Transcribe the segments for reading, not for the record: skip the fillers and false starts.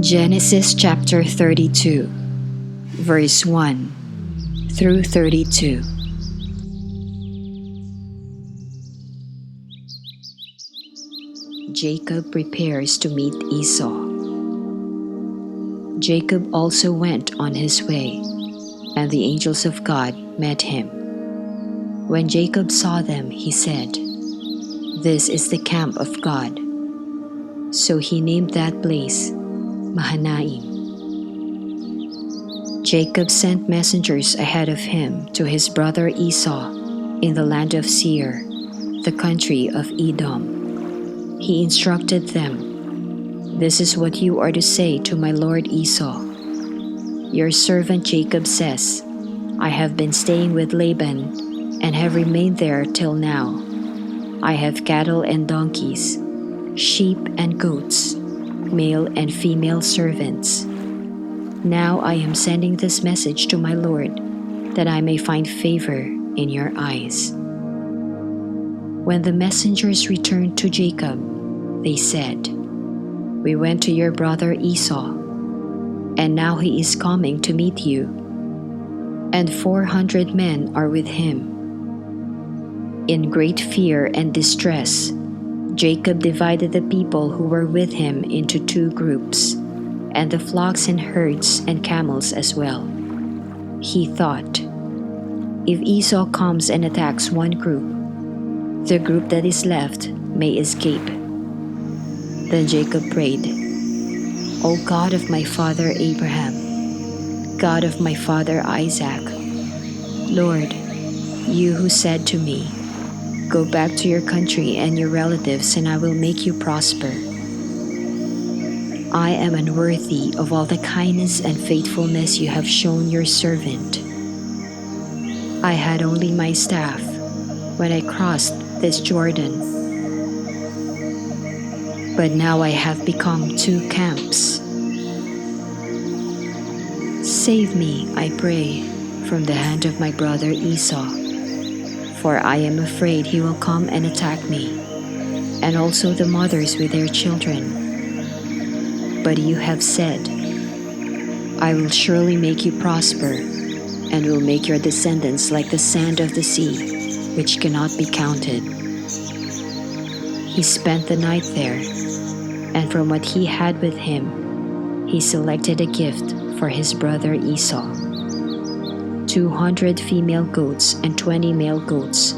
Genesis chapter 32, verse 1 through 32. Jacob prepares to meet Esau. Jacob also went on his way, and the angels of God met him. When Jacob saw them, he said, "This is the camp of God." So he named that place Mahanaim. Jacob sent messengers ahead of him to his brother Esau in the land of Seir, the country of Edom. He instructed them, "This is what you are to say to my lord Esau. Your servant Jacob says, I have been staying with Laban and have remained there till now. I have cattle and donkeys, sheep and goats, male and female servants. Now I am sending this message to my lord, that I may find favor in your eyes." When the messengers returned to Jacob, they said, "We went to your brother Esau, and now he is coming to meet you, and 400 men are with him." In great fear and distress, Jacob divided the people who were with him into two groups, and the flocks and herds and camels as well. He thought, "If Esau comes and attacks one group, the group that is left may escape." Then Jacob prayed, "O God of my father Abraham, God of my father Isaac, Lord, you who said to me, 'Go back to your country and your relatives, and I will make you prosper.' I am unworthy of all the kindness and faithfulness you have shown your servant. I had only my staff when I crossed this Jordan, but now I have become two camps. Save me, I pray, from the hand of my brother Esau, for I am afraid he will come and attack me, and also the mothers with their children. But you have said, I will surely make you prosper, and will make your descendants like the sand of the sea, which cannot be counted." He spent the night there, and from what he had with him, he selected a gift for his brother Esau: 200 female goats and 20 male goats,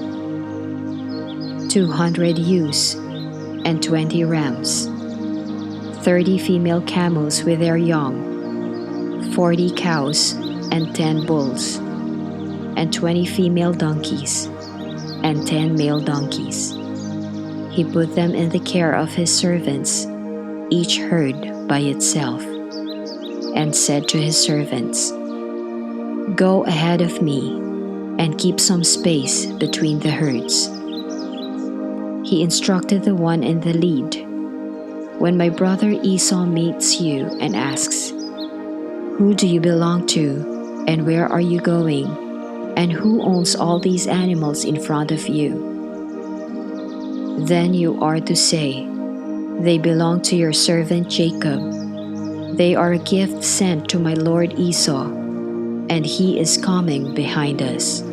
200 ewes and 20 rams, 30 female camels with their young, 40 cows and 10 bulls, and 20 female donkeys and 10 male donkeys. He put them in the care of his servants, each herd by itself, and said to his servants, "Go ahead of me and keep some space between the herds." He instructed the one in the lead, "When my brother Esau meets you and asks, 'Who do you belong to, and where are you going, and who owns all these animals in front of you?' then you are to say, 'They belong to your servant Jacob. They are a gift sent to my lord Esau, and he is coming behind us.'"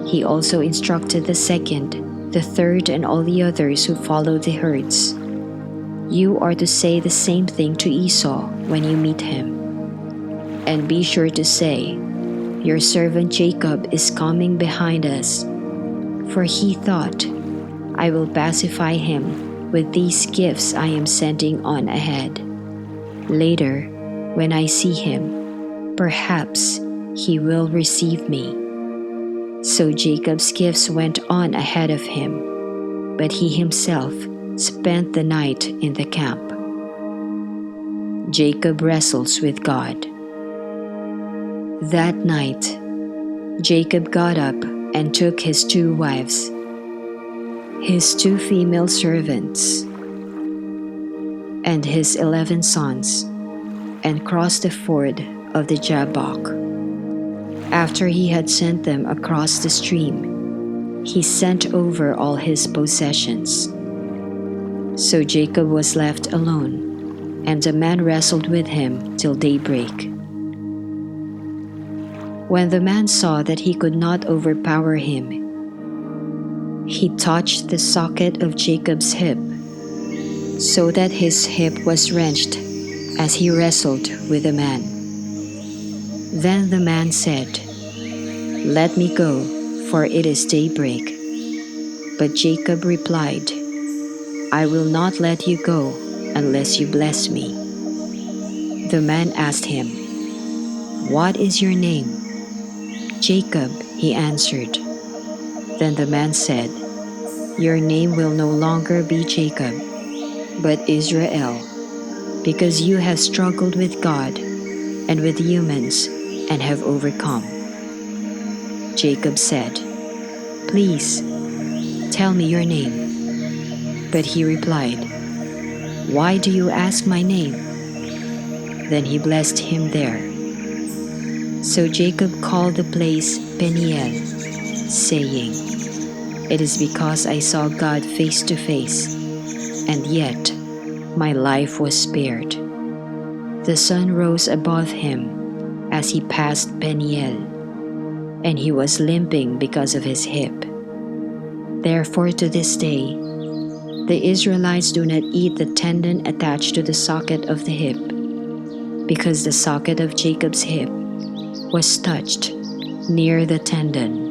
He also instructed the second, the third, and all the others who followed the herds, "You are to say the same thing to Esau when you meet him. And be sure to say, 'Your servant Jacob is coming behind us,' for he thought, 'I will pacify him with these gifts I am sending on ahead. Later, when I see him, perhaps he will receive me.' So Jacob's gifts went on ahead of him, but he himself spent the night in the camp. Jacob wrestles with God. That night, Jacob got up and took his 2 wives, his 2 female servants, and his 11 sons, and crossed the ford of the Jabbok. After he had sent them across the stream, he sent over all his possessions. So Jacob was left alone, and the man wrestled with him till daybreak. When the man saw that he could not overpower him, he touched the socket of Jacob's hip, so that his hip was wrenched as he wrestled with the man. Then the man said, "Let me go, for it is daybreak." But Jacob replied, "I will not let you go unless you bless me." The man asked him, "What is your name?" "Jacob," he answered. Then the man said, "Your name will no longer be Jacob, but Israel, because you have struggled with God and with humans and have overcome." Jacob said, "Please, tell me your name." But he replied, "Why do you ask my name?" Then he blessed him there. So Jacob called the place Peniel, saying, "It is because I saw God face to face, and yet my life was spared." The sun rose above him as he passed Peniel, and he was limping because of his hip. Therefore to this day, the Israelites do not eat the tendon attached to the socket of the hip, because the socket of Jacob's hip was touched near the tendon.